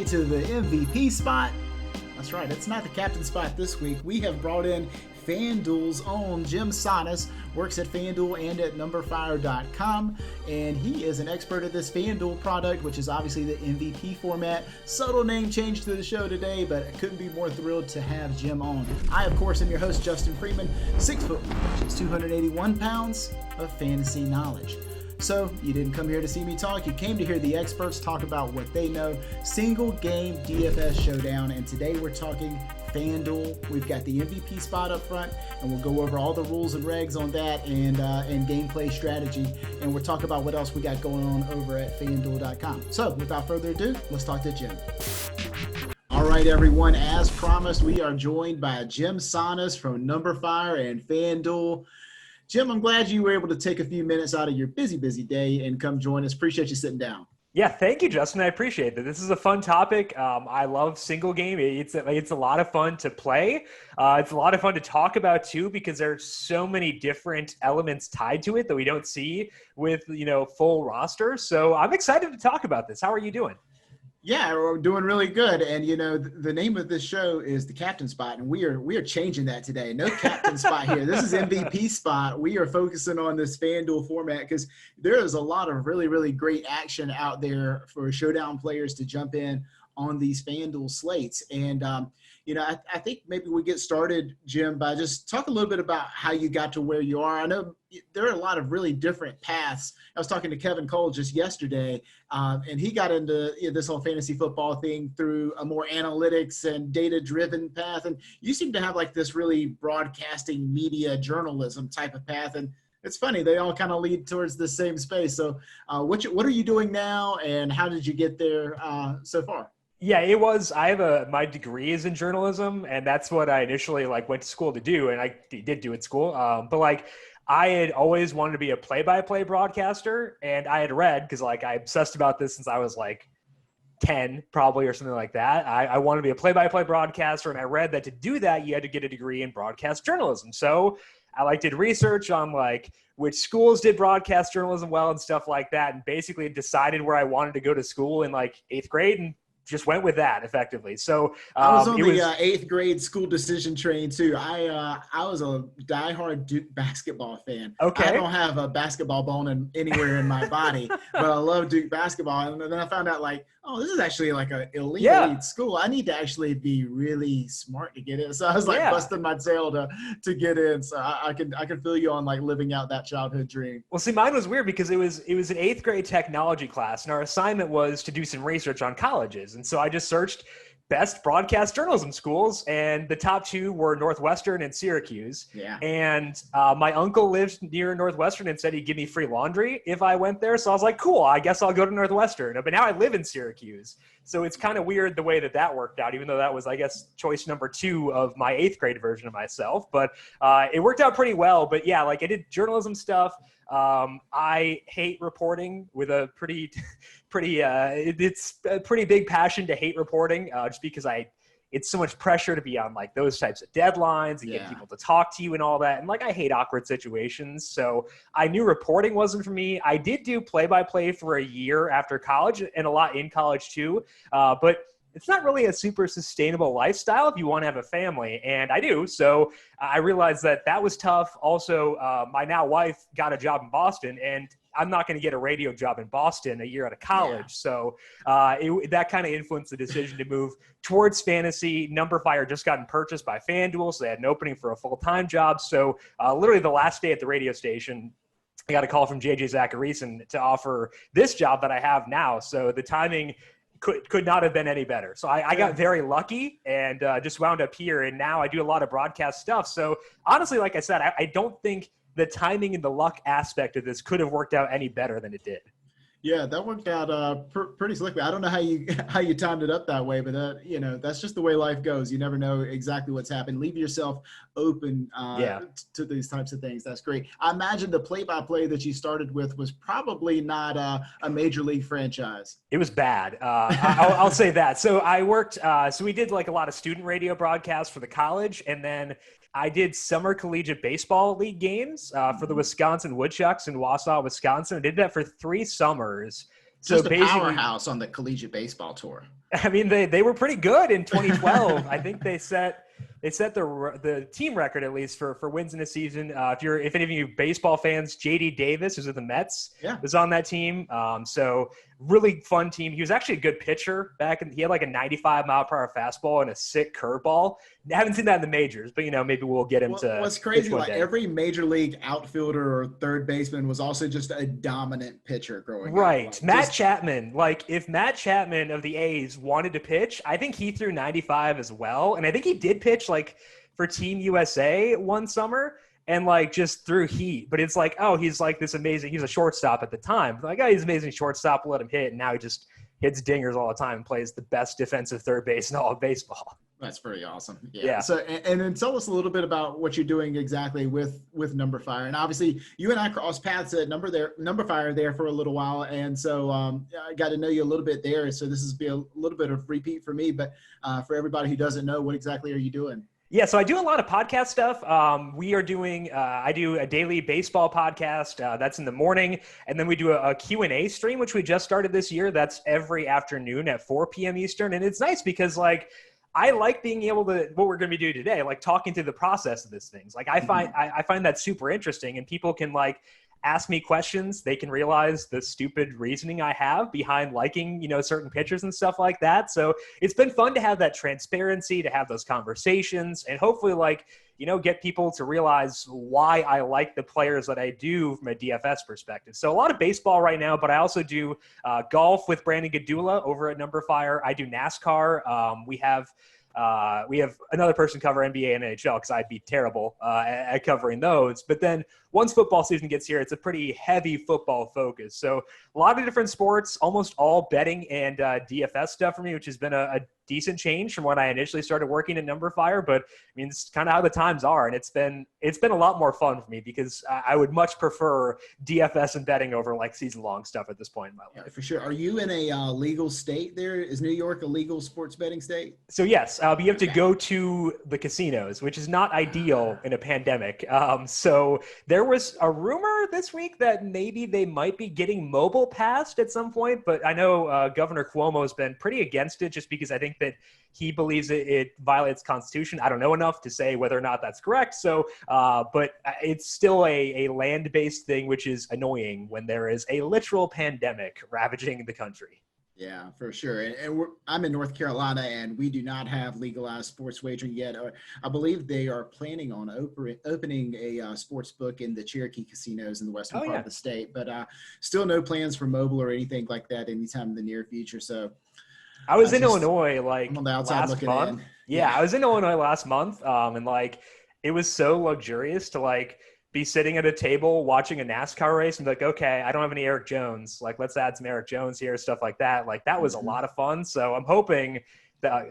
everybody, to the MVP spot. That's right, it's not the captain spot this week. We have brought in FanDuel's own Jim Sonis, works at FanDuel and at numberFire.com, and he is an expert at this FanDuel product, which is obviously the MVP format. Subtle name change to the show today, but I couldn't be more thrilled to have Jim on. I, of course, am your host, Justin Freeman, 6 foot, which is 281 pounds of fantasy knowledge. So you didn't come here to see me talk, you came to hear the experts talk about what they know, single game DFS showdown, and today we're talking FanDuel. We've got the MVP spot up front, and we'll go over all the rules and regs on that and gameplay strategy, and we'll talk about what else we got going on over at FanDuel.com. So without further ado, let's talk to Jim. All right, everyone, as promised, we are joined by Jim Sonis from numberFire and FanDuel. Jim, I'm glad you were able to take a few minutes out of your busy day and come join us. Appreciate you sitting down. Yeah, thank you, Justin. I appreciate that. This is a fun topic. I love single game. It's a lot of fun to play. It's a lot of fun to talk about too, because there's so many different elements tied to it that we don't see with, full roster. So I'm excited to talk about this. How are you doing? Yeah, we're doing really good. And, the name of this show is the captain spot, and we are changing that today. No captain spot here. This is MVP spot. We are focusing on this FanDuel format because there is a lot of really, really great action out there for Showdown players to jump in on these FanDuel slates. And, I think maybe we get started, Jim, by just talk a little bit about how you got to where you are. I know there are a lot of really different paths. I was talking to Kevin Cole just yesterday, and he got into this whole fantasy football thing through a more analytics and data-driven path. And you seem to have like this really broadcasting media journalism type of path. And it's funny, they all kind of lead towards the same space. So what are you doing now, and how did you get there so far? Yeah, my degree is in journalism, and that's what I initially went to school to do, and I did do at school. But I had always wanted to be a play-by-play broadcaster, and I had read, because I obsessed about this since I was 10 probably or something like that. I wanted to be a play-by-play broadcaster, and I read that to do that, you had to get a degree in broadcast journalism. So I did research on which schools did broadcast journalism well and stuff like that, and basically decided where I wanted to go to school in 8th grade, and just went with that effectively. So I was on the 8th grade school decision train too. I was a diehard Duke basketball fan. Okay. I don't have a basketball bone anywhere in my body, but I love Duke basketball. And then I found out this is actually an elite school. I need to actually be really smart to get in. So I was busting my tail to get in. So I can feel you on living out that childhood dream. Well, see, mine was weird because it was an 8th grade technology class, and our assignment was to do some research on colleges. And so I just searched best broadcast journalism schools, and the top 2 were Northwestern and Syracuse. Yeah. And my uncle lived near Northwestern and said he'd give me free laundry if I went there. So I was like, cool, I guess I'll go to Northwestern. But now I live in Syracuse. So it's kind of weird the way that worked out, even though that was, I guess, choice number 2 of my 8th grade version of myself. But it worked out pretty well. But yeah, I did journalism stuff. I hate reporting with a it's a pretty big passion to hate reporting, just because it's so much pressure to be on those types of deadlines and get people to talk to you and all that. And I hate awkward situations. So I knew reporting wasn't for me. I did do play-by-play for a year after college, and a lot in college too. But it's not really a super sustainable lifestyle if you want to have a family, and I do. So I realized that was tough. Also, my now wife got a job in Boston, and I'm not going to get a radio job in Boston a year out of college. Yeah. So that kind of influenced the decision to move towards fantasy. numberFire just gotten purchased by FanDuel, so they had an opening for a full-time job. So literally the last day at the radio station, I got a call from JJ Zacharyson to offer this job that I have now. So the timing could not have been any better. So I got very lucky and just wound up here. And now I do a lot of broadcast stuff. So honestly, like I said, I don't think the timing and the luck aspect of this could have worked out any better than it did. Yeah, that worked out pretty slickly. I don't know how you timed it up that way, but that's just the way life goes. You never know exactly what's happened. Leave yourself open to these types of things. That's great. I imagine the play-by-play that you started with was probably not a major league franchise. It was bad. I'll say that. So I worked. So we did a lot of student radio broadcasts for the college, and then I did summer collegiate baseball league games for the Wisconsin Woodchucks in Wausau, Wisconsin. I did that for 3 summers. So just a basically, powerhouse on the collegiate baseball tour. I mean, they were pretty good in 2012. I think they set the team record, at least, for wins in a season. If any of you baseball fans, J.D. Davis, who's with the Mets, was on that team. So really fun team. He was actually a good pitcher he had like a 95-mile-per-hour fastball and a sick curveball. I haven't seen that in the majors, but maybe we'll get him to. What's crazy, like every major league outfielder or third baseman was also just a dominant pitcher growing up. Right. Matt Chapman, if Matt Chapman of the A's wanted to pitch, I think he threw 95 as well. And I think he did pitch for Team USA one summer and just threw heat. But it's he's this amazing, he's a shortstop at the time. He's an amazing shortstop, let him hit. And now he just hits dingers all the time and plays the best defensive third base in all of baseball. That's pretty awesome. Yeah. So, and then tell us a little bit about what you're doing exactly with numberFire. And obviously you and I crossed paths at numberFire there for a little while. And so I got to know you a little bit there. So this is be a little bit of repeat for me, but for everybody who doesn't know, what exactly are you doing? Yeah, so I do a lot of podcast stuff. We are doing, I do a daily baseball podcast. That's in the morning. And then we do a Q&A stream, which we just started this year. That's every afternoon at 4 p.m. Eastern. And it's nice because I like being able to, what we're going to be doing today, talking through the process of these things. I find that super interesting, and people can ask me questions. They can realize the stupid reasoning I have behind liking, certain pitchers and stuff like that. So it's been fun to have that transparency, to have those conversations, and hopefully get people to realize why I like the players that I do from a DFS perspective. So a lot of baseball right now, but I also do golf with Brandon Gadula over at numberFire. I do NASCAR. We have another person cover NBA and NHL because I'd be terrible at covering those. But then once football season gets here, it's a pretty heavy football focus. So a lot of different sports, almost all betting and DFS stuff for me, which has been a decent change from when I initially started working at numberFire. But I mean, it's kind of how the times are. And it's been a lot more fun for me because I would much prefer DFS and betting over season long stuff at this point in my life. Yeah, for sure. Are you in a legal state there? Is New York a legal sports betting state? So yes, you have to go to the casinos, which is not ideal in a pandemic. So there was a rumor this week that maybe they might be getting mobile passed at some point, but I know Governor Cuomo has been pretty against it just because I think that he believes it violates Constitution. I don't know enough to say whether or not that's correct. So, but it's still a land-based thing, which is annoying when there is a literal pandemic ravaging the country. Yeah, for sure. And I'm in North Carolina, and we do not have legalized sports wagering yet. I believe they are planning on opening a sports book in the Cherokee casinos in the western part of the state, but still no plans for mobile or anything like that anytime in the near future. So I was in Illinois I'm on the outside looking month. in. Yeah, I was in Illinois last month, and it was so luxurious to be sitting at a table watching a NASCAR race and be okay, I don't have any Eric Jones. Let's add some Eric Jones here, stuff like that. That was a lot of fun. So I'm hoping that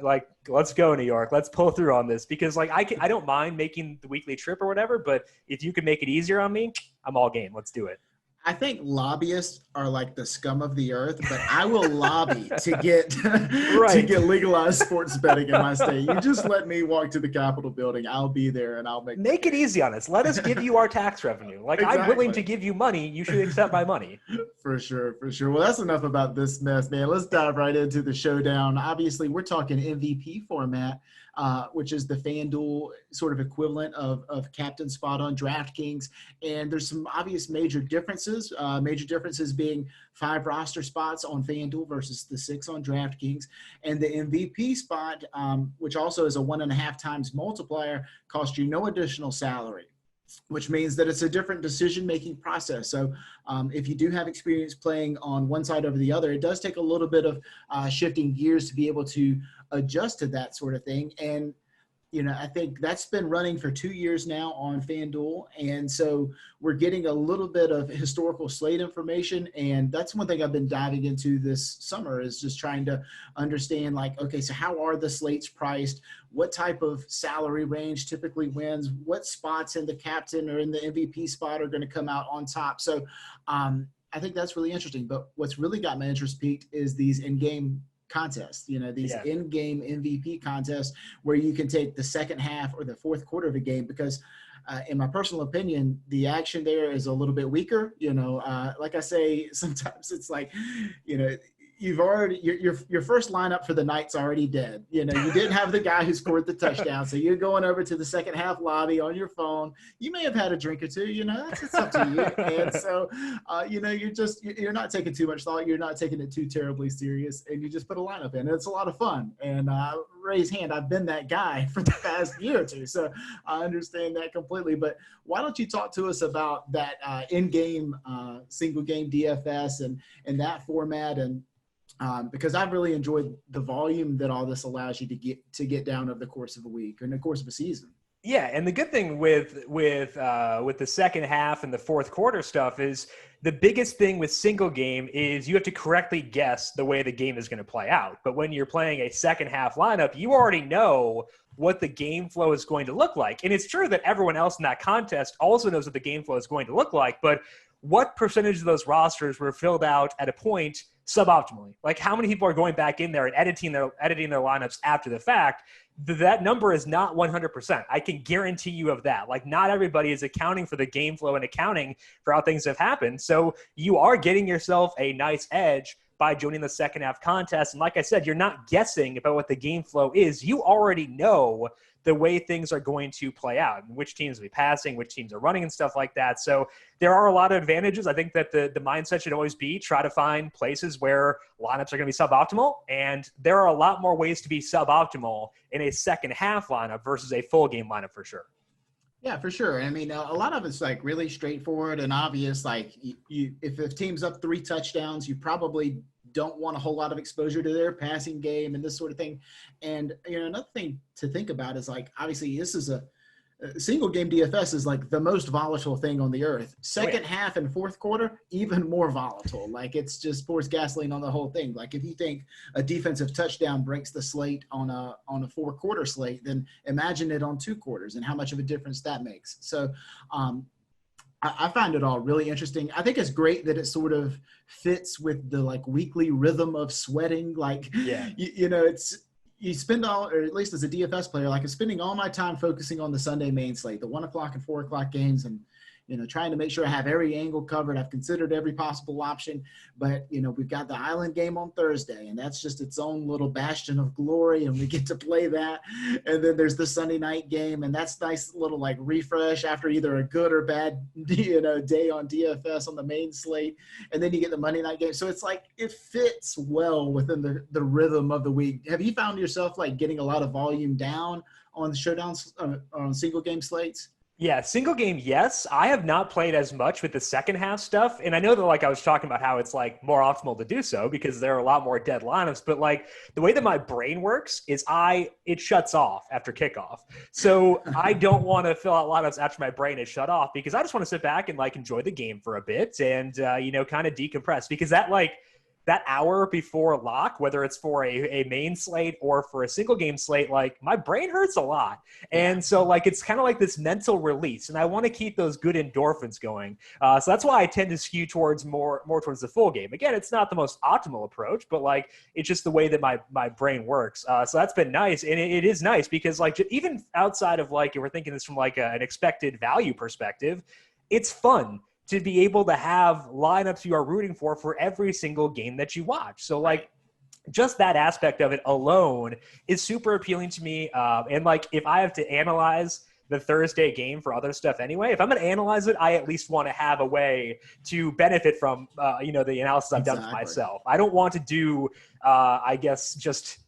let's go New York. Let's pull through on this because I don't mind making the weekly trip or whatever, but if you can make it easier on me, I'm all game. Let's do it. I think lobbyists are the scum of the earth, but I will lobby to get to get legalized sports betting in my state. You just let me walk to the Capitol building. I'll be there, and I'll make it easy on us. Let us give you our tax revenue. Exactly. I'm willing to give you money. You should accept my money. For sure. Well, that's enough about this mess, man. Let's dive right into the showdown. Obviously, we're talking MVP format, which is the FanDuel sort of equivalent of Captain Spot on DraftKings. And there's some obvious major differences. Major differences being 5 roster spots on FanDuel versus the 6 on DraftKings. And the MVP spot, which also is a 1.5 times multiplier, costs you no additional salary, which means that it's a different decision-making process. So if you do have experience playing on one side over the other, it does take a little bit of shifting gears to be able to adjust to that sort of thing. And I think that's been running for 2 years now on FanDuel. And so we're getting a little bit of historical slate information. And that's one thing I've been diving into this summer is just trying to understand okay, so how are the slates priced? What type of salary range typically wins? What spots in the captain or in the MVP spot are going to come out on top? So I think that's really interesting. But what's really got my interest peaked is these in-game contests, these Yeah. in-game MVP contests where you can take the second half or the fourth quarter of a game because in my personal opinion, the action there is a little bit weaker. Like I say, sometimes it's like, you've already your first lineup for the night's already dead. You didn't have the guy who scored the touchdown, so you're going over to the second half lobby on your phone. You may have had a drink or two. It's up to you. And so, you're not taking too much thought. You're not taking it too terribly serious, and you just put a lineup in. And it's a lot of fun. And raise hand, I've been that guy for the past year or two, so I understand that completely. But why don't you talk to us about that in-game single game DFS and that format and because I've really enjoyed the volume that all this allows you to get down over the course of a week or in the course of a season. Yeah, and the good thing with the second half and the fourth quarter stuff is the biggest thing with single game is you have to correctly guess the way the game is going to play out. But when you're playing a second half lineup, you already know what the game flow is going to look like. And it's true that everyone else in that contest also knows what the game flow is going to look like, but what percentage of those rosters were filled out at a point suboptimally? Like how many people are going back in there and editing their lineups after the fact? That number is not 100%. I can guarantee you of that. Like not everybody is accounting for the game flow and accounting for how things have happened. So you are getting yourself a nice edge by joining the second half contest. And like I said, you're not guessing about what the game flow is. You already know the way things are going to play out and which teams will be passing, which teams are running and stuff like that. So there are a lot of advantages. I think that the mindset should always be try to find places where lineups are going to be suboptimal. And there are a lot more ways to be suboptimal in a second half lineup versus a full game lineup for sure. Yeah, for sure. I mean, a lot of it's like really straightforward and obvious. Like if the team's up 3 touchdowns, you probably don't want a whole lot of exposure to their passing game and this sort of thing. And, another thing to think about is like, obviously this is a single game DFS is like the most volatile thing on the earth. Second half and fourth quarter, even more volatile. Like it's just pours gasoline on the whole thing. Like if you think a defensive touchdown breaks the slate on a 4-quarter slate, then imagine it on 2 quarters and how much of a difference that makes. So, I find it all really interesting. I think it's great that it sort of fits with the like weekly rhythm of sweating. Like, you spend all, or at least as a DFS player, like I'm spending all my time focusing on the Sunday main slate, the 1 o'clock and 4 o'clock games, and trying to make sure I have every angle covered. I've considered every possible option, but we've got the Island game on Thursday, and that's just its own little bastion of glory, and we get to play that. And then there's the Sunday night game, and that's nice little like refresh after either a good or bad day on DFS on the main slate, and then you get the Monday night game. So it's like it fits well within the rhythm of the week. Have you found yourself like getting a lot of volume down on the showdowns on single game slates? Yeah, single game, yes. I have not played as much with the second half stuff. And I know that like I was talking about how it's like more optimal to do so because there are a lot more dead lineups. But like the way that my brain works is it shuts off after kickoff. So I don't want to fill out lineups after my brain is shut off because I just want to sit back and like enjoy the game for a bit and, kind of decompress because that hour before lock, whether it's for a main slate or for a single game slate, like my brain hurts a lot. And so like, it's kind of like this mental release and I want to keep those good endorphins going. So that's why I tend to skew towards more towards the full game. Again, it's not the most optimal approach, but like, it's just the way that my brain works. So that's been nice. And it is nice because like, even outside of like, if we're thinking this from like an expected value perspective, it's fun to be able to have lineups you are rooting for every single game that you watch. So like just that aspect of it alone is super appealing to me. And like, if I have to analyze the Thursday game for other stuff anyway, if I'm going to analyze it, I at least want to have a way to benefit from, the analysis I've done for myself. I don't want to do, just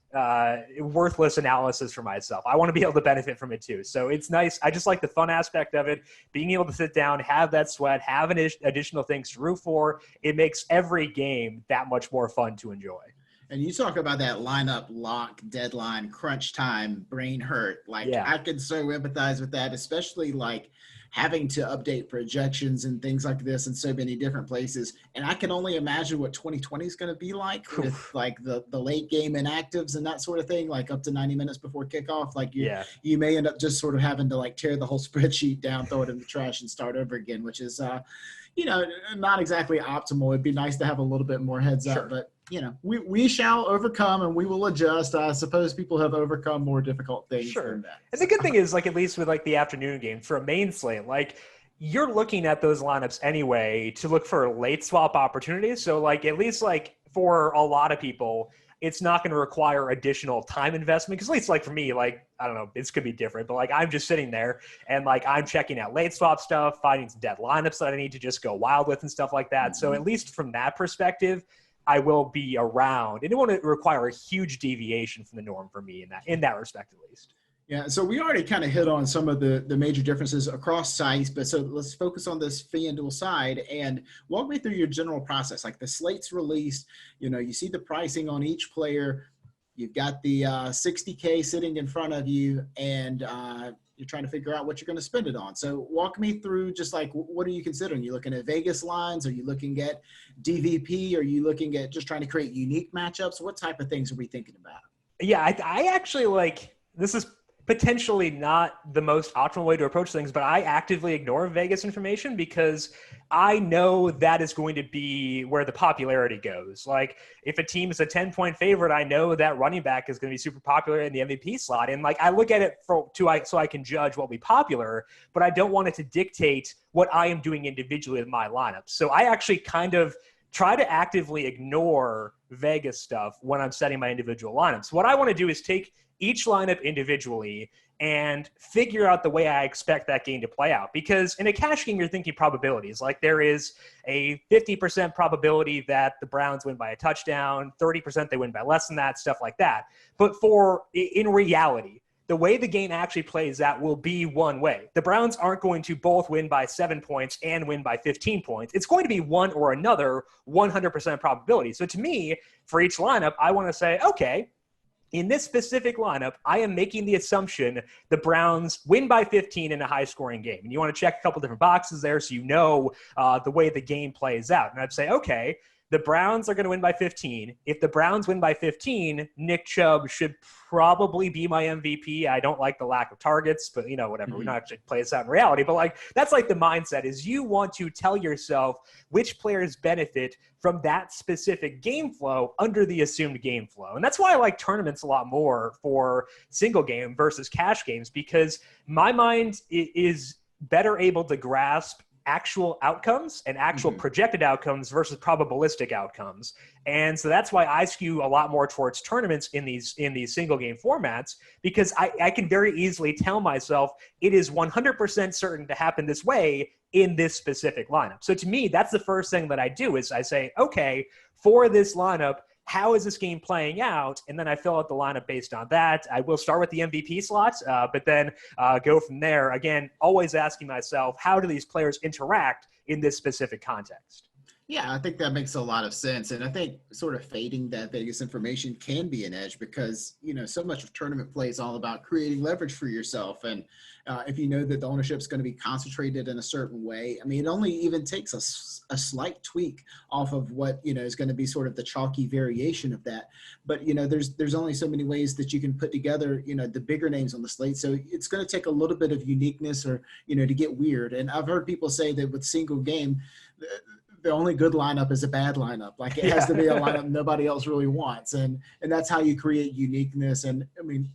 worthless analysis for myself. I want to be able to benefit from it too. So it's nice. I just like the fun aspect of it, being able to sit down, have that sweat, have additional things to root for. It makes every game that much more fun to enjoy. And you talk about that lineup lock, deadline, crunch time, brain hurt. Like I can so empathize with that, especially like having to update projections and things like this in so many different places. And I can only imagine what 2020 is going to be like with like the late game inactives and that sort of thing, like up to 90 minutes before kickoff. Like you may end up just sort of having to like tear the whole spreadsheet down, throw it in the trash and start over again, which is, not exactly optimal. It'd be nice to have a little bit more heads up, but we shall overcome and we will adjust. I suppose people have overcome more difficult things than that. And the good thing is, like, at least with like the afternoon game for a main slate, like you're looking at those lineups anyway to look for late swap opportunities. So like at least like for a lot of people, it's not going to require additional time investment. Because at least like for me, like, I don't know, this could be different, but like I'm just sitting there and like I'm checking out late swap stuff, finding some dead lineups that I need to just go wild with and stuff like that. Mm-hmm. So at least from that perspective, I will be around, and it won't require a huge deviation from the norm for me in that respect, at least. Yeah, so we already kind of hit on some of the major differences across sites, but so let's focus on this FanDuel side and walk me through your general process. Like the slate's released, you see the pricing on each player, you've got the $60K sitting in front of you, and you're trying to figure out what you're going to spend it on. So walk me through just like, what are you considering? You're looking at Vegas lines? Are you looking at DVP? Are you looking at just trying to create unique matchups? What type of things are we thinking about? Yeah, I actually like, this is potentially not the most optimal way to approach things, but I actively ignore Vegas information because I know that is going to be where the popularity goes. Like if a team is a 10-point favorite, I know that running back is going to be super popular in the MVP slot. And like, I look at it so I can judge what will be popular, but I don't want it to dictate what I am doing individually with my lineups. So I actually kind of try to actively ignore Vegas stuff when I'm setting my individual lineups. What I want to do is take each lineup individually and figure out the way I expect that game to play out. Because in a cash game, you're thinking probabilities. Like there is a 50% probability that the Browns win by a touchdown, 30% they win by less than that, stuff like that. But in reality, the way the game actually plays out will be one way. The Browns aren't going to both win by 7 points and win by 15 points. It's going to be one or another 100% probability. So to me, for each lineup, I want to say, okay, in this specific lineup, I am making the assumption the Browns win by 15 in a high-scoring game. And you want to check a couple different boxes there so you know the way the game plays out. And I'd say, okay, the Browns are going to win by 15. If the Browns win by 15, Nick Chubb should probably be my MVP. I don't like the lack of targets, but whatever. Mm-hmm. We don't actually play this out in reality. But like that's like the mindset is you want to tell yourself which players benefit from that specific game flow under the assumed game flow. And that's why I like tournaments a lot more for single game versus cash games, because my mind is better able to grasp actual outcomes and actual projected outcomes versus probabilistic outcomes. And so that's why I skew a lot more towards tournaments in these single game formats, because I can very easily tell myself it is 100% certain to happen this way in this specific lineup. So to me, that's the first thing that I do is I say, okay, for this lineup, how is this game playing out? And then I fill out the lineup based on that. I will start with the MVP slots, but then go from there. Again, always asking myself, how do these players interact in this specific context? Yeah, I think that makes a lot of sense. And I think sort of fading that Vegas information can be an edge because, so much of tournament play is all about creating leverage for yourself. And if you know that the ownership is going to be concentrated in a certain way, I mean, it only even takes a slight tweak off of what, is going to be sort of the chalky variation of that. But, there's only so many ways that you can put together, the bigger names on the slate. So it's going to take a little bit of uniqueness or, to get weird. And I've heard people say that with single game, the only good lineup is a bad lineup. Like it has to be a lineup nobody else really wants. And that's how you create uniqueness. And I mean,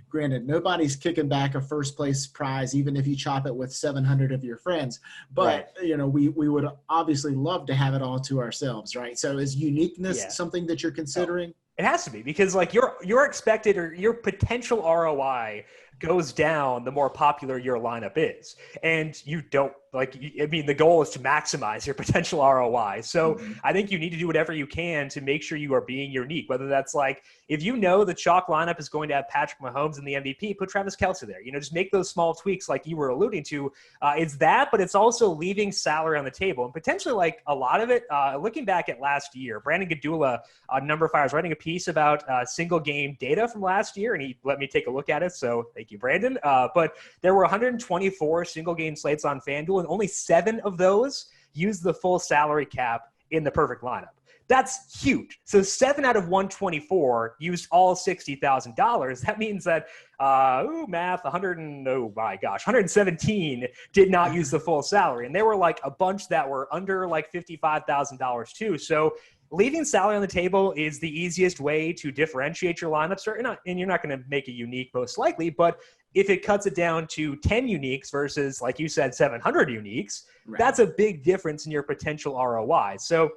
granted, nobody's kicking back a first place prize, even if you chop it with 700 of your friends. But, right. We would obviously love to have it all to ourselves. Right. So is uniqueness something that you're considering? It has to be, because like your expected or your potential ROI goes down the more popular your lineup is. And you don't the goal is to maximize your potential ROI. So I think you need to do whatever you can to make sure you are being unique, whether that's like, if the chalk lineup is going to have Patrick Mahomes in the MVP, put Travis Kelce there, just make those small tweaks like you were alluding to. It's that, but it's also leaving salary on the table and potentially like a lot of it, looking back at last year, Brandon Gadula on numberFire's writing a piece about single game data from last year. And he let me take a look at it. So thank you, Brandon. But there were 124 single game slates on FanDuel, and only 7 of those used the full salary cap in the perfect lineup. That's huge. So 7 out of 124 used all $60,000. That means that, math, 117 did not use the full salary. And there were like a bunch that were under like $55,000 too. So leaving salary on the table is the easiest way to differentiate your lineups, and you're not going to make it unique most likely, but if it cuts it down to 10 uniques versus, like you said, 700 uniques, that's a big difference in your potential ROI. So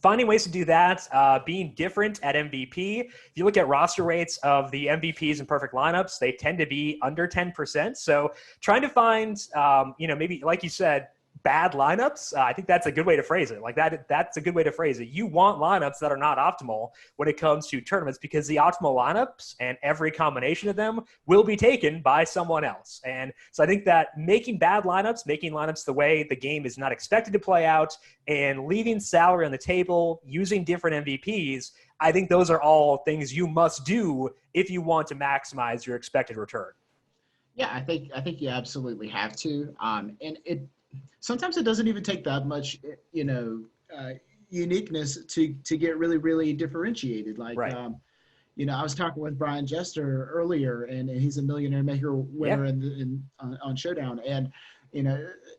finding ways to do that, being different at MVP. If you look at roster rates of the MVPs and perfect lineups, they tend to be under 10%. So trying to find, maybe like you said, bad lineups, I think that's a good way to phrase it. Like that's a good way to phrase it. You want lineups that are not optimal when it comes to tournaments, because the optimal lineups and every combination of them will be taken by someone else. And so I think that making bad lineups, making lineups the way the game is not expected to play out, and leaving salary on the table, using different MVPs, I think those are all things you must do if you want to maximize your expected return. Yeah, I think you absolutely have to. And sometimes it doesn't even take that much, uniqueness to get really, really differentiated. Like, right. I was talking with Brian Jester earlier, and he's a Millionaire Maker winner on Showdown. And,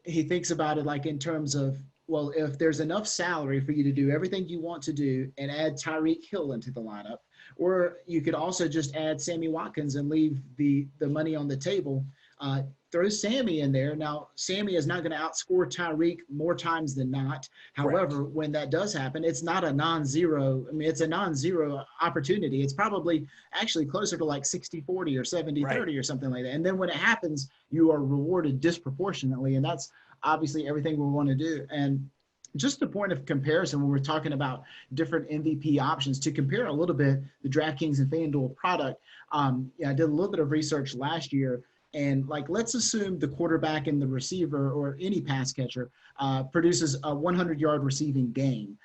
he thinks about it like in terms of, well, if there's enough salary for you to do everything you want to do and add Tyreek Hill into the lineup, or you could also just add Sammy Watkins and leave the money on the table, throw Sammy in there. Now, Sammy is not going to outscore Tyreek more times than not. However, when that does happen, it's not a non-zero. I mean, it's a non-zero opportunity. It's probably actually closer to like 60-40 or 70-30 or something like that. And then when it happens, you are rewarded disproportionately. And that's obviously everything we want to do. And just a point of comparison when we're talking about different MVP options, to compare a little bit the DraftKings and FanDuel product. I did a little bit of research last year. And let's assume the quarterback and the receiver or any pass catcher produces a 100-yard receiving game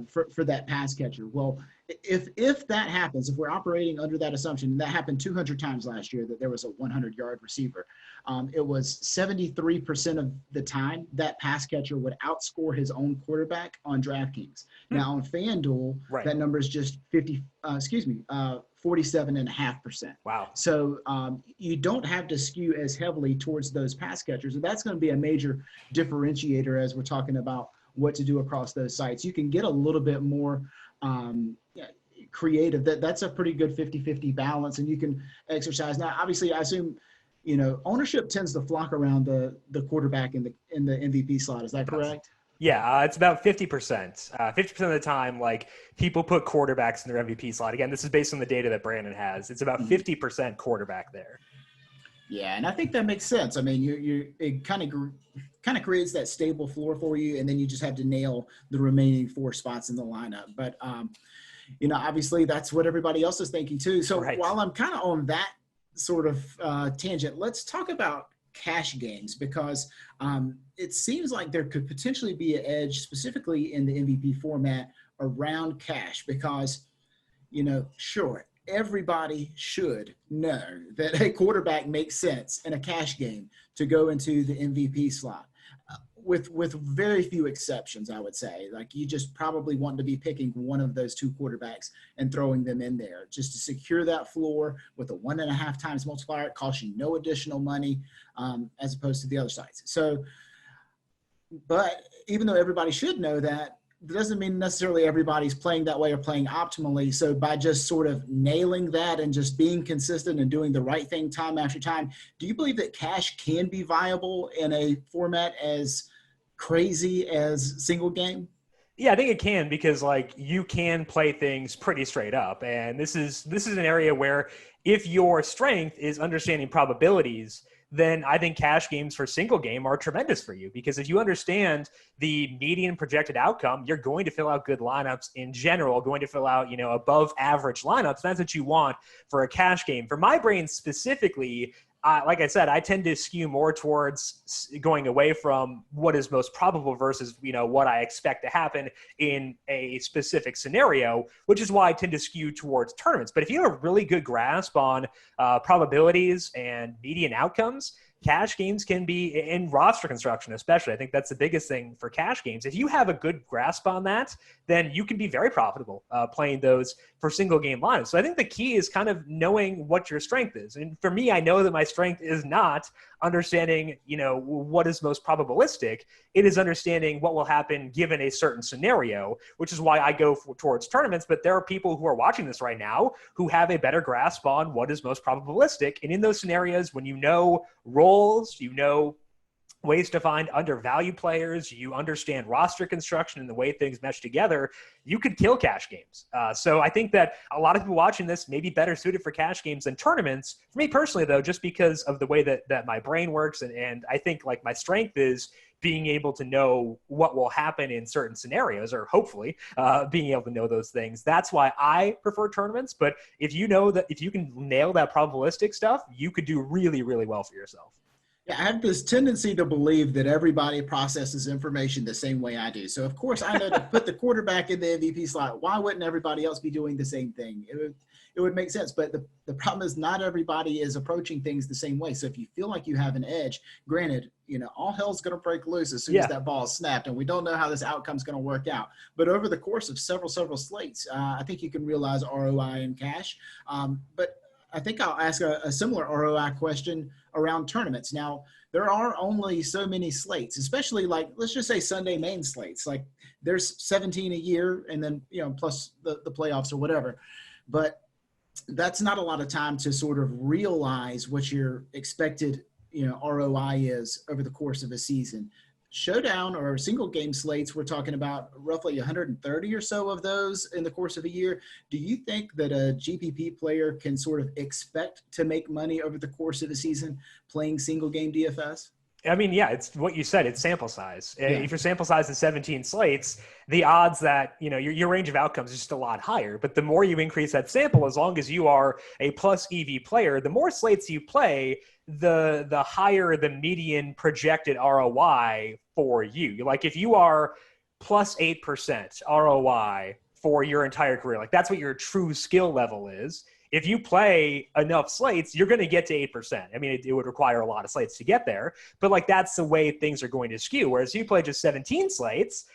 for that pass catcher. Well, if that happens, if we're operating under that assumption, that happened 200 times last year that there was a 100-yard receiver. It was 73% of the time that pass catcher would outscore his own quarterback on DraftKings. Now on FanDuel, that number is just 47.5%. Wow. So you don't have to skew as heavily towards those pass catchers. And that's going to be a major differentiator as we're talking about what to do across those sites. You can get a little bit more creative. That's a pretty good 50-50 balance, and you can exercise. Now, obviously, I assume, ownership tends to flock around the quarterback in the MVP slot. Is that correct? Yeah, it's about 50%. 50% of the time, people put quarterbacks in their MVP slot. Again, this is based on the data that Brandon has. It's about 50% quarterback there. Yeah, and I think that makes sense. I mean, it kind of creates that stable floor for you, and then you just have to nail the remaining 4 spots in the lineup. But obviously, that's what everybody else is thinking too. So while I'm kind of on that sort of tangent, let's talk about cash games, because it seems like there could potentially be an edge specifically in the MVP format around cash, because, sure, everybody should know that a quarterback makes sense in a cash game to go into the MVP slot. With very few exceptions, I would say. You just probably want to be picking one of those 2 quarterbacks and throwing them in there just to secure that floor with a 1.5 times multiplier. It costs you no additional money as opposed to the other sites. So, but even though everybody should know that, it doesn't mean necessarily everybody's playing that way or playing optimally. So by just sort of nailing that and just being consistent and doing the right thing time after time, do you believe that cash can be viable in a format as crazy as single game? Yeah, I think it can, because you can play things pretty straight up. And this is an area where if your strength is understanding probabilities, then I think cash games for single game are tremendous for you, because if you understand the median projected outcome, you're going to fill out good lineups in general, going to fill out, above average lineups. That's what you want for a cash game. For my brain specifically, like I said, I tend to skew more towards going away from what is most probable versus, what I expect to happen in a specific scenario, which is why I tend to skew towards tournaments. But if you have a really good grasp on probabilities and median outcomes, cash games can be in roster construction, especially. I think that's the biggest thing for cash games. If you have a good grasp on that, then you can be very profitable playing those for single game lineups. So I think the key is kind of knowing what your strength is. And for me, I know that my strength is not understanding, what is most probabilistic. It is understanding what will happen given a certain scenario, which is why I go towards tournaments. But there are people who are watching this right now who have a better grasp on what is most probabilistic. And in those scenarios, when you know roles, ways to find undervalued players, you understand roster construction and the way things mesh together, you could kill cash games. So I think that a lot of people watching this may be better suited for cash games than tournaments. For me personally, though, just because of the way that my brain works, and I think like my strength is being able to know what will happen in certain scenarios, or hopefully being able to know those things. That's why I prefer tournaments. But if you know that if you can nail that probabilistic stuff, you could do really, really well for yourself. Yeah, I have this tendency to believe that everybody processes information the same way I do. So, of course, I know to put the quarterback in the MVP slot. Why wouldn't everybody else be doing the same thing? It would make sense. But the problem is not everybody is approaching things the same way. So if you feel like you have an edge, granted, all hell's going to break loose as soon as that ball is snapped. And we don't know how this outcome is going to work out. But over the course of several slates, I think you can realize ROI in cash. But I think I'll ask a similar ROI question around tournaments. Now, there are only so many slates, especially like, let's just say Sunday main slates. Like there's 17 a year and then, plus the playoffs or whatever. But that's not a lot of time to sort of realize what your expected, ROI is over the course of a season. Showdown or single game slates, we're talking about roughly 130 or so of those in the course of a year. Do you think that a GPP player can sort of expect to make money over the course of a season playing single game DFS? I mean, yeah, it's what you said. It's sample size. Yeah. If your sample size is 17 slates, the odds that, your range of outcomes is just a lot higher. But the more you increase that sample, as long as you are a plus EV player, the more slates you play, the higher the median projected ROI for you. Like if you are plus 8% ROI for your entire career, like that's what your true skill level is. If you play enough slates, you're going to get to 8%. I mean, it would require a lot of slates to get there, but like that's the way things are going to skew. Whereas if you play just 17 slates,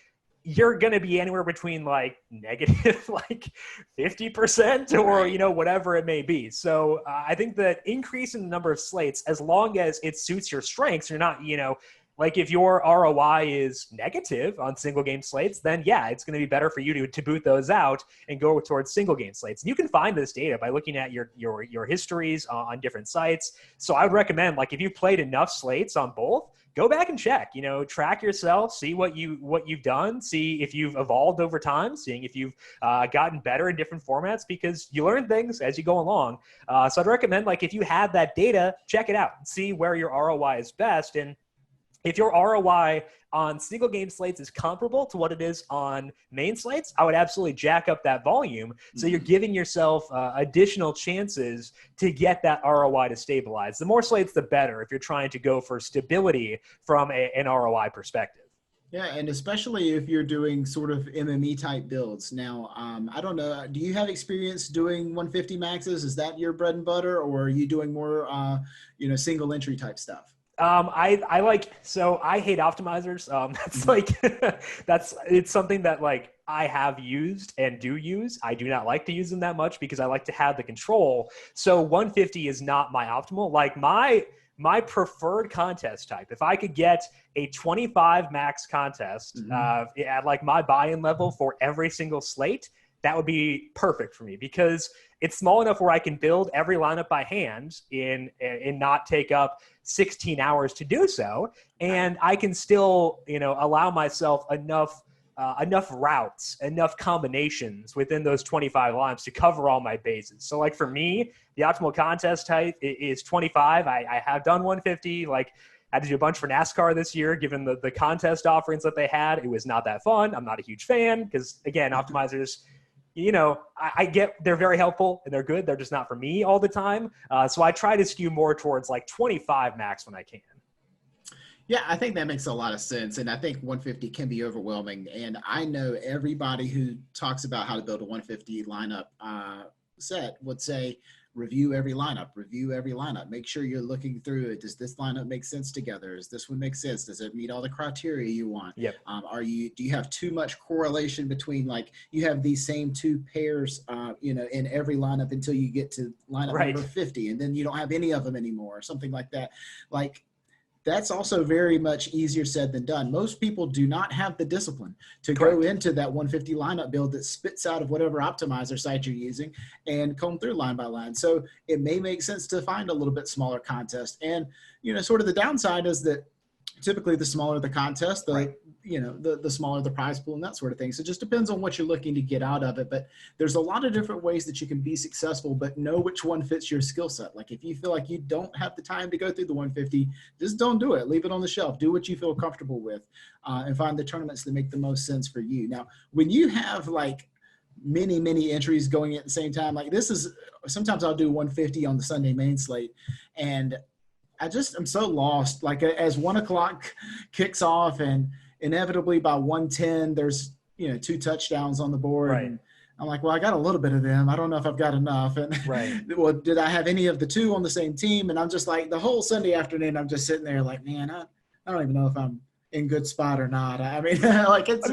you're going to be anywhere between like negative like 50% or, whatever it may be. So I think that increasing the number of slates, as long as it suits your strengths, you're not, like if your ROI is negative on single game slates, then yeah, it's going to be better for you to boot those out and go towards single game slates. And you can find this data by looking at your histories on different sites. So I would recommend, like if you've played enough slates on both, go back and check, track yourself, see what you've done, see if you've evolved over time, seeing if you've gotten better in different formats, because you learn things as you go along. So I'd recommend, like if you have that data, check it out and see where your ROI is best. And if your ROI on single game slates is comparable to what it is on main slates, I would absolutely jack up that volume. So you're giving yourself additional chances to get that ROI to stabilize. The more slates, the better if you're trying to go for stability from an ROI perspective. Yeah, and especially if you're doing sort of MME type builds. Now, I don't know, do you have experience doing 150 maxes? Is that your bread and butter, or are you doing more, single entry type stuff? I hate optimizers. That's like, it's something that like I have used and do use. I do not like to use them that much because I like to have the control. So 150 is not my optimal. Like my preferred contest type, if I could get a 25 max contest at like my buy-in level for every single slate, that would be perfect for me because it's small enough where I can build every lineup by hand and not take up 16 hours to do so. And I can still, allow myself enough routes, enough combinations within those 25 lineups to cover all my bases. So like for me, the optimal contest type is 25. I have done 150. Like I had to do a bunch for NASCAR this year, given the contest offerings that they had. It was not that fun. I'm not a huge fan because again, optimizers, I get they're very helpful and they're good. They're just not for me all the time. So I try to skew more towards like 25 max when I can. Yeah, I think that makes a lot of sense. And I think 150 can be overwhelming. And I know everybody who talks about how to build a 150 lineup set would say review every lineup, make sure you're looking through it. Does this lineup make sense together? Does this one make sense? Does it meet all the criteria you want? Yep. Do you have too much correlation between, like, you have these same two pairs, in every lineup until you get to lineup number 50, and then you don't have any of them anymore, or something like that. Like, that's also very much easier said than done. Most people do not have the discipline to go into that 150 lineup build that spits out of whatever optimizer site you're using and comb through line by line. So it may make sense to find a little bit smaller contest. And, sort of the downside is that typically the smaller the contest, the smaller the prize pool and that sort of thing. So it just depends on what you're looking to get out of it. But there's a lot of different ways that you can be successful, but know which one fits your skill set. Like, if you feel like you don't have the time to go through the 150, just don't do it. Leave it on the shelf. Do what you feel comfortable with, and find the tournaments that make the most sense for you. Now, when you have like many entries going at the same time, like sometimes I'll do 150 on the Sunday main slate, and I'm so lost. Like, as 1 o'clock kicks off, and inevitably by 1:10, there's, 2 touchdowns on the board. Right. And I'm like, well, I got a little bit of them. I don't know if I've got enough. And well, did I have any of the 2 on the same team? And I'm just like, the whole Sunday afternoon, I'm just sitting there like, man, I don't even know if I'm in good spot or not. I mean,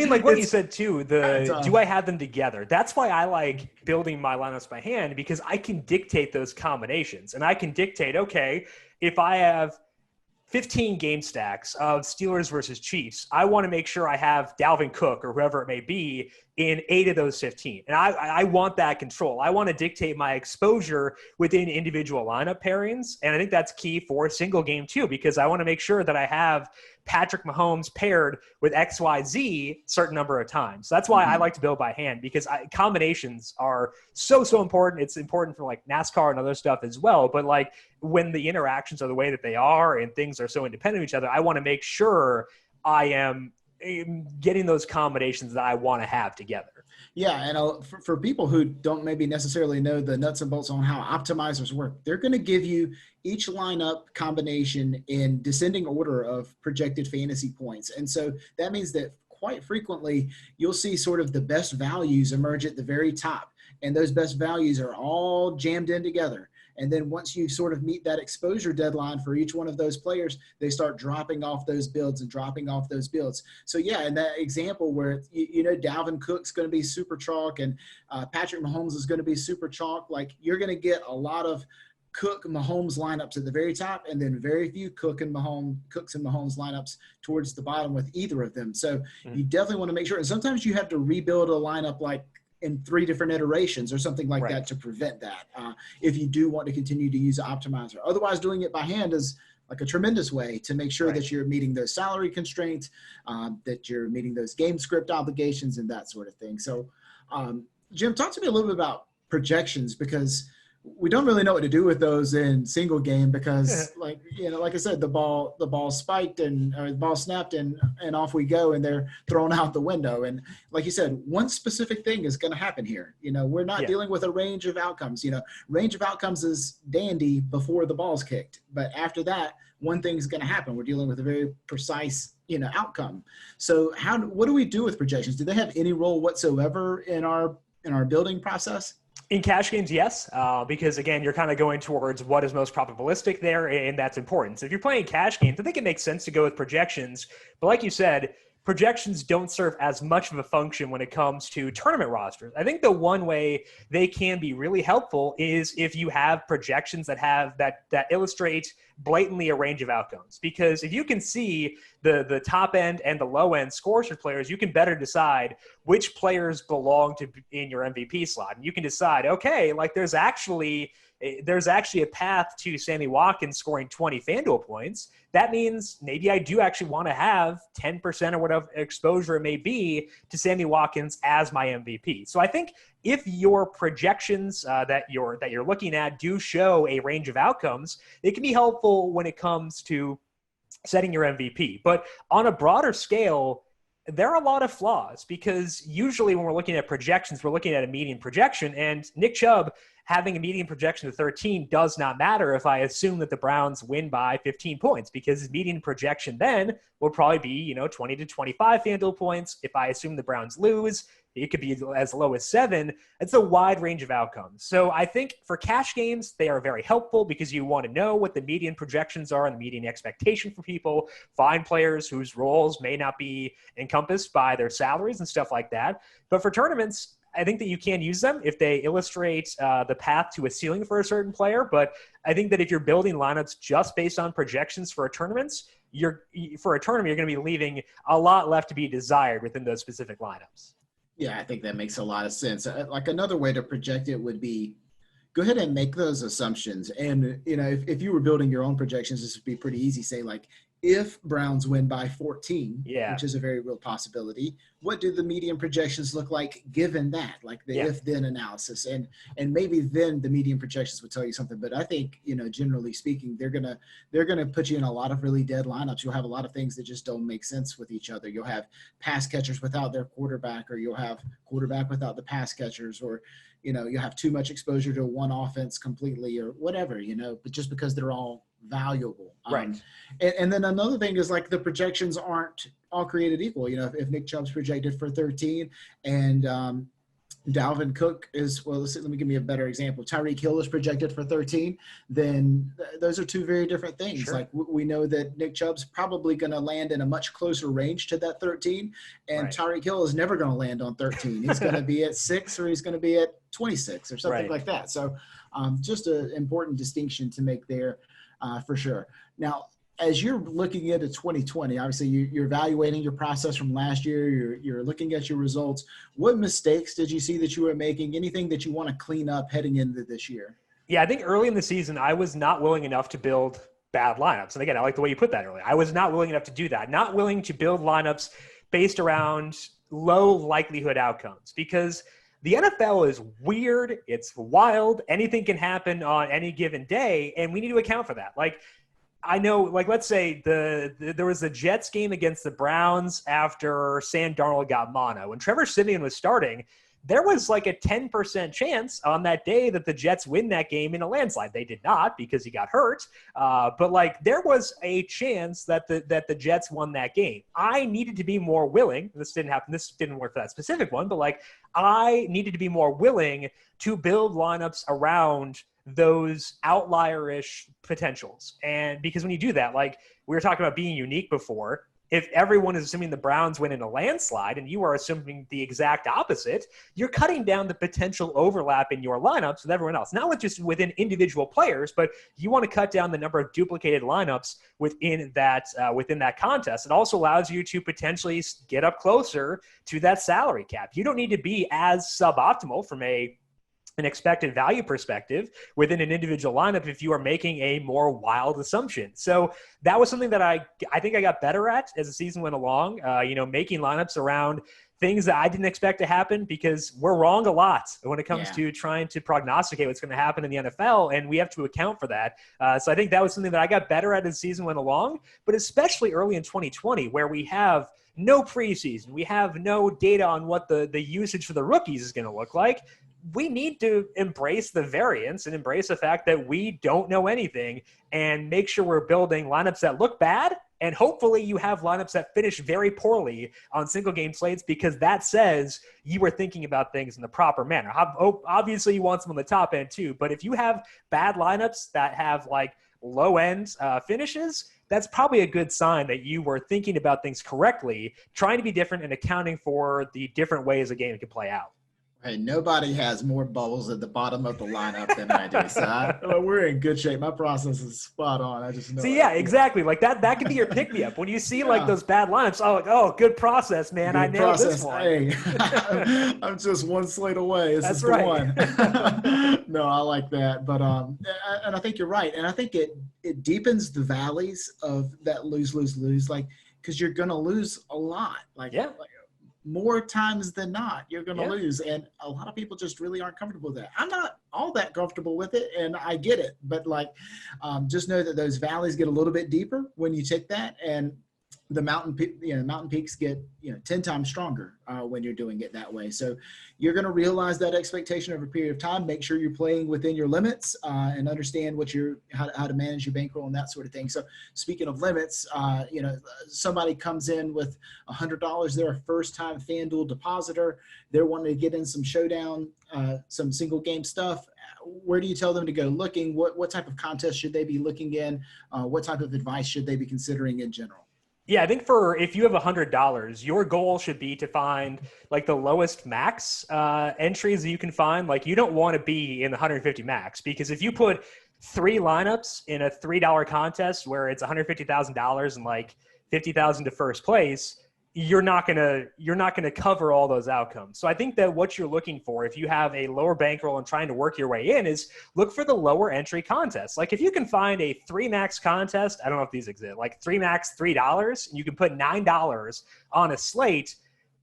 like what you said too, do I have them together? That's why I like building my lineups by hand, because I can dictate those combinations, and I can dictate, okay, if I have 15 game stacks of Steelers versus Chiefs, I want to make sure I have Dalvin Cook or whoever it may be in 8 of those 15. And I want that control. I want to dictate my exposure within individual lineup pairings. And I think that's key for a single game too, because I want to make sure that I have Patrick Mahomes paired with XYZ certain number of times. So that's why I like to build by hand, because combinations are so important. It's important for like NASCAR and other stuff as well. But like, when the interactions are the way that they are and things are so independent of each other, I want to make sure I am getting those combinations that I want to have together. Yeah, and for people who don't maybe necessarily know the nuts and bolts on how optimizers work, they're going to give you each lineup combination in descending order of projected fantasy points. And so that means that quite frequently you'll see sort of the best values emerge at the very top, and those best values are all jammed in together. And then once you sort of meet that exposure deadline for each one of those players, they start dropping off those builds and dropping off those builds. So yeah, in that example where, Dalvin Cook's going to be super chalk and Patrick Mahomes is going to be super chalk, like, you're going to get a lot of Cook Mahomes lineups at the very top, and then very few Cooks and Mahomes lineups towards the bottom with either of them. So you definitely want to make sure. And sometimes you have to rebuild a lineup like in 3 different iterations or something like that to prevent that, if you do want to continue to use an optimizer. Otherwise, doing it by hand is like a tremendous way to make sure that you're meeting those salary constraints, that you're meeting those game script obligations and that sort of thing. So, Jim, talk to me a little bit about projections, because we don't really know what to do with those in single game, because like I said, the ball spiked and the ball snapped and off we go, and they're thrown out the window. And like you said, one specific thing is going to happen here. We're not dealing with a range of outcomes. Range of outcomes is dandy before the ball's kicked, but after that, one thing is going to happen. We're dealing with a very precise, outcome. So what do we do with projections? Do they have any role whatsoever in our building process? In cash games, yes, because again, you're kind of going towards what is most probabilistic there, and that's important. So if you're playing cash games, I think it makes sense to go with projections. But like you said, projections don't serve as much of a function when it comes to tournament rosters. I think the one way they can be really helpful is if you have projections that illustrate blatantly a range of outcomes. Because if you can see the top end and the low end scores for players, you can better decide which players belong to in your MVP slot. And you can decide, okay, like there's actually a path to Sammy Watkins scoring 20 FanDuel points. That means maybe I do actually want to have 10% or whatever exposure it may be to Sammy Watkins as my MVP. So I think if your projections that you're looking at do show a range of outcomes, it can be helpful when it comes to setting your MVP. But on a broader scale, there are a lot of flaws, because usually when we're looking at projections, we're looking at a median projection, and Nick Chubb having a median projection of 13 does not matter if I assume that the Browns win by 15 points, because his median projection then will probably be, 20 to 25 FanDuel points. If I assume the Browns lose, It could be as low as 7. It's a wide range of outcomes. So I think for cash games, they are very helpful because you want to know what the median projections are and the median expectation for people, find players whose roles may not be encompassed by their salaries and stuff like that. But for tournaments, I think that you can use them if they illustrate the path to a ceiling for a certain player. But I think that if you're building lineups just based on projections for a tournament, you're going to be leaving a lot left to be desired within those specific lineups. Yeah, I think that makes a lot of sense. Like another way to project it would be go ahead and make those assumptions. And, if you were building your own projections, this would be pretty easy. Say like, if Browns win by 14, which is a very real possibility, what do the median projections look like given that, like the if-then analysis? And maybe then the median projections would tell you something. But I think, generally speaking, they're gonna put you in a lot of really dead lineups. You'll have a lot of things that just don't make sense with each other. You'll have pass catchers without their quarterback, or you'll have quarterback without the pass catchers, or you'll have too much exposure to one offense completely, or whatever, but just because they're all valuable. Right. And then another thing is like the projections aren't all created equal. If Nick Chubb's projected for 13 and Dalvin Cook is, let me give me a better example. Tyreek Hill is projected for 13, then those are two very different things. Sure. Like we know that Nick Chubb's probably going to land in a much closer range to that 13, and Tyreek Hill is never going to land on 13. He's going to be at 6, or he's going to be at 26 or something like that. So just an important distinction to make there for sure. Now, as you're looking into 2020, obviously you're evaluating your process from last year, you're looking at your results. What mistakes did you see that you were making? Anything that you want to clean up heading into this year? Yeah, I think early in the season, I was not willing enough to build bad lineups. And again, I like the way you put that earlier. I was not willing enough to do that. Not willing to build lineups based around low likelihood outcomes, because the NFL is weird. It's wild. Anything can happen on any given day, and we need to account for that. Like, I know, like, let's say there was a Jets game against the Browns after Sam Darnold got mono. When Trevor Siemian was starting, there was like a 10% chance on that day that the Jets win that game in a landslide. They did not because he got hurt. But like there was a chance that the Jets won that game. I needed to be more willing. This didn't happen. This didn't work for that specific one, but like I needed to be more willing to build lineups around those outlier-ish potentials. And because when you do that, like we were talking about being unique before, if everyone is assuming the Browns win in a landslide and you are assuming the exact opposite, you're cutting down the potential overlap in your lineups with everyone else. Not just within individual players, but you want to cut down the number of duplicated lineups within that contest. It also allows you to potentially get up closer to that salary cap. You don't need to be as suboptimal from an expected value perspective within an individual lineup if you are making a more wild assumption. So that was something that I think I got better at as the season went along, making lineups around things that I didn't expect to happen, because we're wrong a lot when it comes to trying to prognosticate what's going to happen in the NFL, and we have to account for that. So I think that was something that I got better at as the season went along, but especially early in 2020 where we have no preseason, we have no data on what the usage for the rookies is going to look like. We need to embrace the variance and embrace the fact that we don't know anything and make sure we're building lineups that look bad. And hopefully you have lineups that finish very poorly on single game slates, because that says you were thinking about things in the proper manner. Obviously you want some on the top end too, but if you have bad lineups that have like low end finishes, that's probably a good sign that you were thinking about things correctly, trying to be different and accounting for the different ways a game can play out. Hey, nobody has more bubbles at the bottom of the lineup than I do. So we're in good shape. My process is spot on. I just know. See, exactly. Like that could be your pick-me-up. When you see like those bad lineups, good process, man. I nailed this one. Hey, I'm just one slate away. This is the one. No, I like that. But and I think you're right. And I think it deepens the valleys of that lose, like, because you're going to lose a lot. Like more times than not, you're going to lose. And a lot of people just really aren't comfortable with that. I'm not all that comfortable with it, and I get it. But, like, just know that those valleys get a little bit deeper when you take that. And the mountain peaks get 10 times stronger when you're doing it that way. So you're going to realize that expectation over a period of time. Make sure you're playing within your limits and understand how to manage your bankroll and that sort of thing. So speaking of limits, somebody comes in with $100. They're a first-time FanDuel depositor. They're wanting to get in some Showdown, some single game stuff. Where do you tell them to go looking? What type of contest should they be looking in? What type of advice should they be considering in general? Yeah, I think if you have $100, your goal should be to find like the lowest max entries that you can find. Like you don't want to be in the 150 max, because if you put 3 lineups in a $3 contest where it's $150,000 and like 50,000 to first place, you're not gonna cover all those outcomes. So I think that what you're looking for, if you have a lower bankroll and trying to work your way in, is look for the lower entry contests. Like if you can find a 3 max contest, I don't know if these exist, like 3 max $3, and you can put $9 on a slate,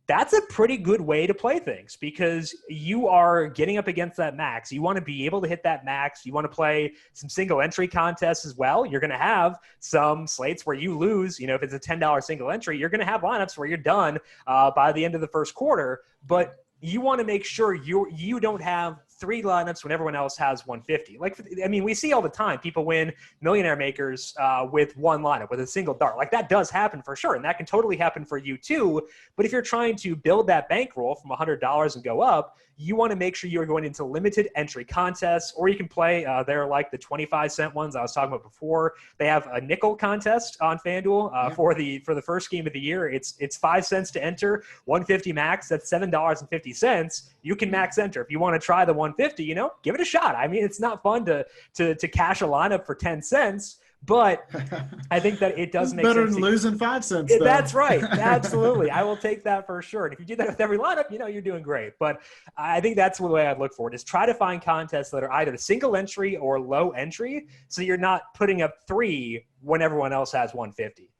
that's a pretty good way to play things, because you are getting up against that max. You want to be able to hit that max. You want to play some single entry contests as well. You're going to have some slates where you lose. If it's a $10 single entry, you're going to have lineups where you're done by the end of the first quarter. But you want to make sure you don't have 3 lineups when everyone else has 150. We see all the time people win millionaire makers with 1 lineup, with a single dart. Like that does happen for sure, and that can totally happen for you too. But if you're trying to build that bankroll from $100 and go up, you want to make sure you're going into limited entry contests, or you can play. They're like the 25-cent ones I was talking about before. They have a nickel contest on FanDuel for the first game of the year. It's 5 cents to enter, 150 max. That's $7.50. You can max enter if you want to try the 150. Give it a shot. I mean, it's not fun to cash a lineup for 10 cents. But I think that it does make sense. Better than losing 5 cents. Though. That's right. Absolutely. I will take that for sure. And if you do that with every lineup, you're doing great. But I think that's the way I'd look for it, is try to find contests that are either single entry or low entry, so you're not putting up 3 when everyone else has 150.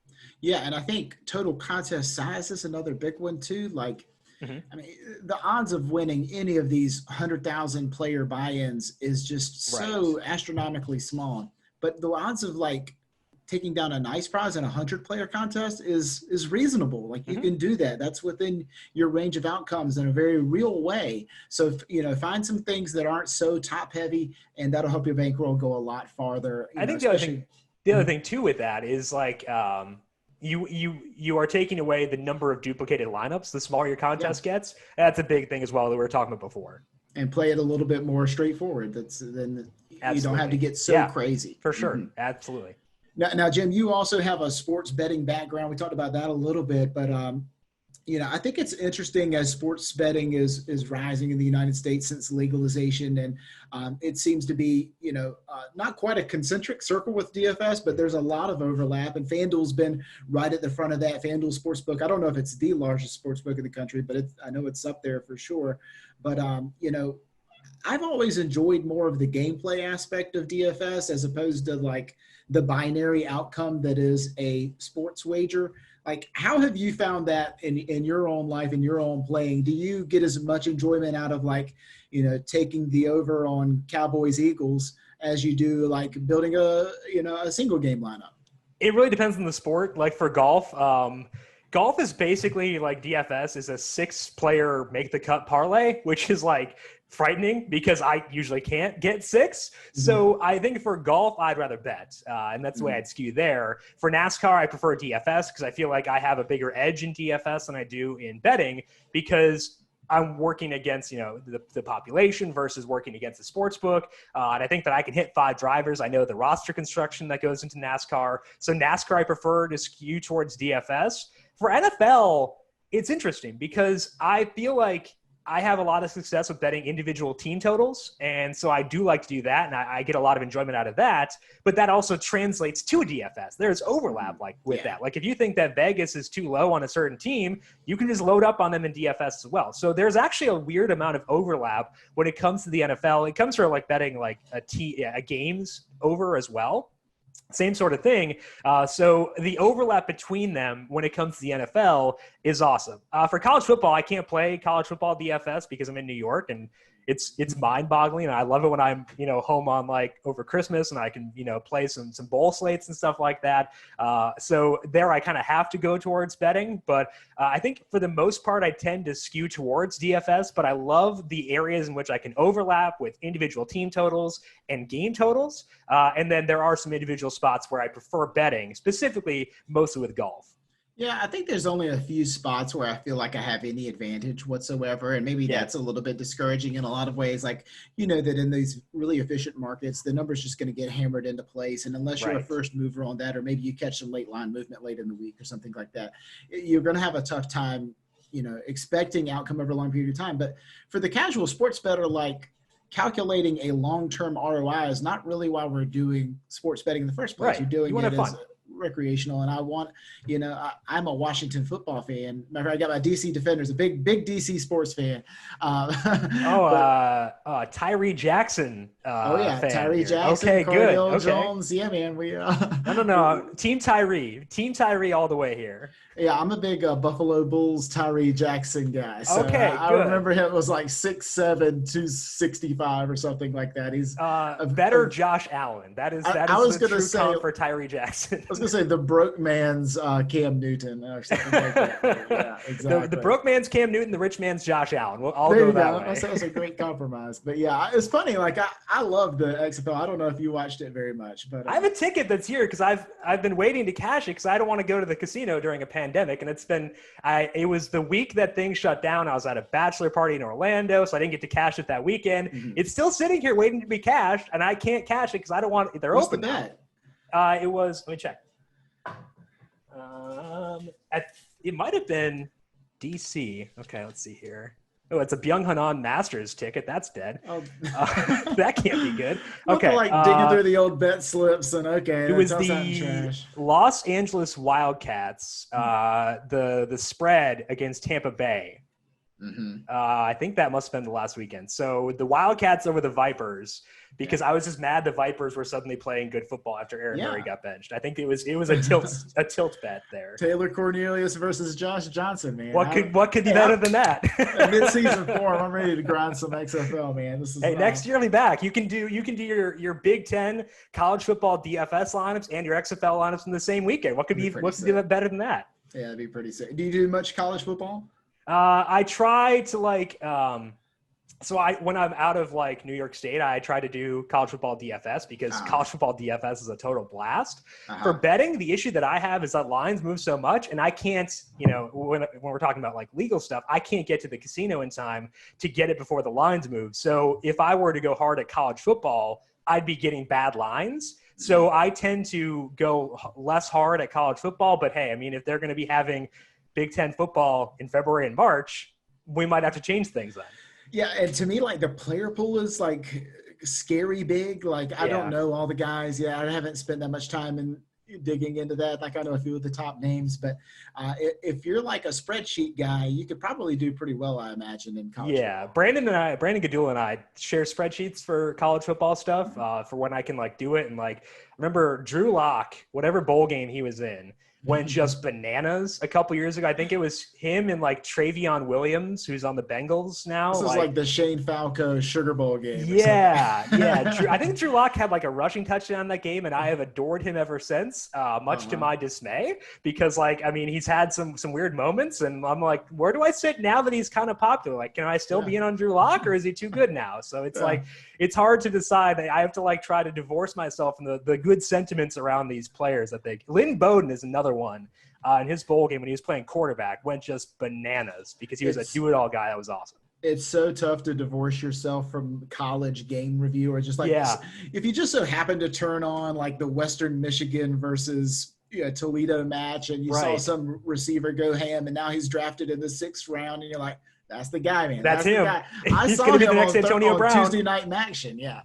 Yeah, and I think total contest size is another big one too. Like, the odds of winning any of these 100,000 player buy-ins is just so astronomically small. But the odds of like taking down a nice prize in a 100-player contest is reasonable. Like you can do that. That's within your range of outcomes in a very real way. So, find some things that aren't so top heavy, and that'll help your bankroll go a lot farther. I think the other thing too with that is like, you are taking away the number of duplicated lineups the smaller your contest gets. That's a big thing as well that we were talking about before. And play it a little bit more straightforward. You don't have to get so crazy. For sure. Absolutely. Now, Jim, you also have a sports betting background. We talked about that a little bit, but I think it's interesting as sports betting is rising in the United States since legalization, and it seems to be, not quite a concentric circle with DFS, but there's a lot of overlap, and FanDuel's been right at the front of that. FanDuel Sportsbook, I don't know if it's the largest sportsbook in the country, but I know it's up there for sure. But, I've always enjoyed more of the gameplay aspect of DFS as opposed to like the binary outcome that is a sports wager. Like, how have you found that in your own life, in your own playing? Do you get as much enjoyment out of like, taking the over on Cowboys Eagles as you do like building a single game lineup? It really depends on the sport. Like for golf, golf is basically like DFS is a 6-player make the cut parlay, which is like frightening because I usually can't get 6. So I think for golf, I'd rather bet. And that's the way I'd skew there. For NASCAR, I prefer DFS because I feel like I have a bigger edge in DFS than I do in betting, because I'm working against, the population versus working against the sports book. And I think that I can hit 5 drivers. I know the roster construction that goes into NASCAR. So NASCAR, I prefer to skew towards DFS. For NFL, it's interesting because I feel like I have a lot of success with betting individual team totals. And so I do like to do that. And I get a lot of enjoyment out of that. But that also translates to DFS. There's overlap with that. Like if you think that Vegas is too low on a certain team, you can just load up on them in DFS as well. So there's actually a weird amount of overlap when it comes to the NFL. It comes from like betting like a games over as well. Same sort of thing. So the overlap between them when it comes to the NFL is awesome. For college football, I can't play college football DFS because I'm in New York, and it's mind-boggling, and I love it when I'm home on like over Christmas and I can play some bowl slates and stuff like that. So there I kind of have to go towards betting, but I think for the most part I tend to skew towards DFS. But I love the areas in which I can overlap with individual team totals and game totals, and then there are some individual spots where I prefer betting, specifically mostly with golf. Yeah, I think there's only a few spots where I feel like I have any advantage whatsoever. And maybe that's a little bit discouraging in a lot of ways. Like, that in these really efficient markets, the number's just going to get hammered into place. And unless you're a first mover on that, or maybe you catch some late line movement late in the week or something like that, you're going to have a tough time, expecting outcome over a long period of time. But for the casual sports bettor, like, calculating a long-term ROI is not really why we're doing sports betting in the first place. You're doing it as recreational, and I want, I'm a Washington football fan. Remember, I got my DC Defenders, a big DC sports fan. Tyree Jackson. Tyree Jackson. Okay, Cardale good. Jones. Yeah, man. We no. Team Tyree all the way here. Yeah, I'm a big Buffalo Bulls Tyree Jackson guy. So I remember him was like 6'7", 265 or something like that. He's better Josh Allen. That is the true comp for Tyree Jackson. I was gonna say the broke man's Cam Newton or something like that. Yeah, exactly. The broke man's Cam Newton, the rich man's Josh Allen. I'll go that way. That was a great compromise. But yeah, it's funny. Like I love the XFL. I don't know if you watched it very much, but I have a ticket that's here because I've been waiting to cash it because I don't want to go to the casino during a pandemic, and it was the week that things shut down. I was at a bachelor party in Orlando, so I didn't get to cash it that weekend. Mm-hmm. It's still sitting here waiting to be cashed, and I can't cash it because I don't want it. They're What's open the bet? It was, let me check. It might have been DC. Okay, let's see here. Oh, it's a Byung Hanan Masters ticket. That's dead. Oh. That can't be good. Okay. Digging through the old bet slips and it was the Los Angeles Wildcats, the spread against Tampa Bay. Mm-hmm. I think that must have been the last weekend. So the Wildcats over the Vipers, because I was just mad the Vipers were suddenly playing good football after Aaron Murray got benched. I think it was a tilt bet there. Taylor Cornelius versus Josh Johnson, man. What could be better than that? Mid-season form, I'm ready to grind some XFL, man. Next year I'll be back. You can do your Big Ten college football DFS lineups and your XFL lineups in the same weekend. What could be better than that? Yeah, that'd be pretty sick. Do you do much college football? I try to when I'm out of New York State, I try to do college football DFS because college football DFS is a total blast. For betting, the issue that I have is that lines move so much, and I can't, when we're talking about legal stuff, I can't get to the casino in time to get it before the lines move. So if I were to go hard at college football, I'd be getting bad lines. So I tend to go less hard at college football. But hey, I mean, if they're going to be having Big Ten football in February and March, we might have to change things then. Yeah, and to me, the player pool is scary big. I don't know all the guys. Yeah, I haven't spent that much time in digging into that. I know a few of the top names, but if you're a spreadsheet guy, you could probably do pretty well, I imagine, in college. Yeah, football. Brandon Gadula and I share spreadsheets for college football stuff for when I can do it. And remember Drew Lock, whatever bowl game he was in, went just bananas a couple years ago. I think it was him and Travion Williams, who's on the Bengals now. This is the Shane Falco Sugar Bowl game. Yeah. I think Drew Lock had a rushing touchdown in that game, and I have adored him ever since, much to my dismay, because he's had some weird moments, and I'm where do I sit now that he's kind of popular? Can I still be in on Drew Lock, or is he too good now? So it's it's hard to decide. I have to try to divorce myself from the good sentiments around these players. Lynn Bowden is another one in his bowl game when he was playing quarterback, went just bananas because he was a do-it-all guy. That was awesome. It's so tough to divorce yourself from college game review, or just if you just so happen to turn on the Western Michigan versus Toledo match, and you saw some receiver go ham, and now he's drafted in the 6th round, and you're like, that's the guy, man. That's him. The guy. I saw him on Tuesday Night in Action. Yeah.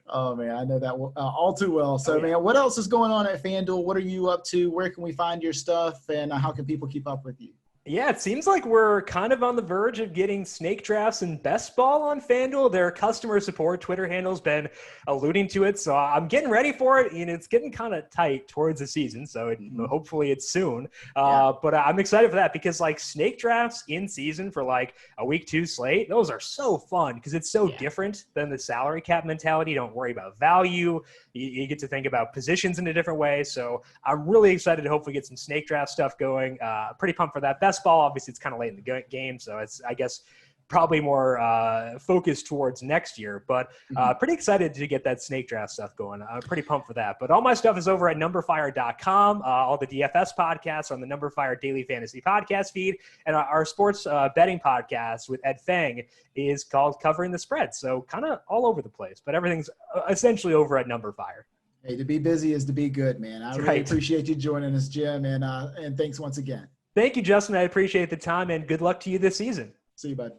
Oh, man, I know that all too well. So, man, what else is going on at FanDuel? What are you up to? Where can we find your stuff? And how can people keep up with you? Yeah, it seems like we're kind of on the verge of getting snake drafts and best ball on FanDuel. Their customer support Twitter handle's been alluding to it, so I'm getting ready for it, and it's getting kind of tight towards the season, so hopefully it's soon. But I'm excited for that because like snake drafts in season for like a week 2 slate, those are so fun because it's so different than the salary cap mentality. You don't worry about value. You get to think about positions in a different way. So I'm really excited to hopefully get some snake draft stuff going. Pretty pumped for that. Best ball, obviously, it's kind of late in the game, so it's, I guess, probably more focused towards next year. But pretty excited to get that snake draft stuff going. I'm pretty pumped for that. But all my stuff is over at numberfire.com. All the DFS podcasts on the numberFire Daily Fantasy Podcast feed. And our sports betting podcast with Ed Fang is called Covering the Spread. So kind of all over the place. But everything's essentially over at numberFire. Hey, to be busy is to be good, man. I really appreciate you joining us, Jim. And thanks once again. Thank you, Justin. I appreciate the time, and good luck to you this season. See you, bud.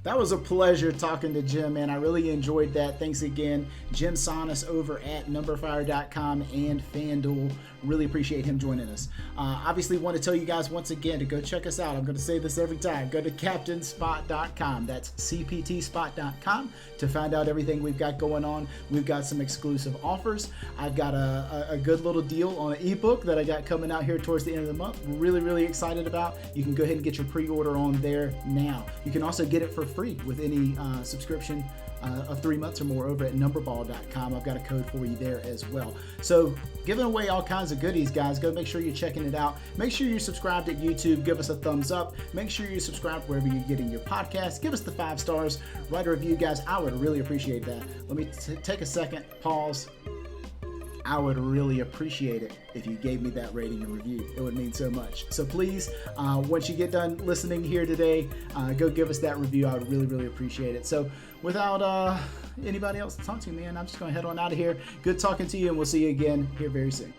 That was a pleasure talking to Jim, man. I really enjoyed that. Thanks again, Jim Sonis over at numberfire.com and FanDuel. Really appreciate him joining us. Obviously, want to tell you guys once again to go check us out. I'm going to say this every time. Go to captainspot.com. That's cptspot.com to find out everything we've got going on. We've got some exclusive offers. I've got a good little deal on an ebook that I got coming out here towards the end of the month. Really, really excited about. You can go ahead and get your pre-order on there now. You can also get it for free with any subscription of 3 months or more over at numberball.com. I've got a code for you there as well. So giving away all kinds of goodies, guys. Go make sure you're checking it out. Make sure you're subscribed at YouTube. Give us a thumbs up. Make sure you're subscribed wherever you're getting your podcast. Give us the 5 stars. Write a review, guys. I would really appreciate that. Let me take a second, pause. I would really appreciate it if you gave me that rating and review. It would mean so much. So please, once you get done listening here today, go give us that review. I would really, really appreciate it. So without anybody else to talk to, man, I'm just going to head on out of here. Good talking to you, and we'll see you again here very soon.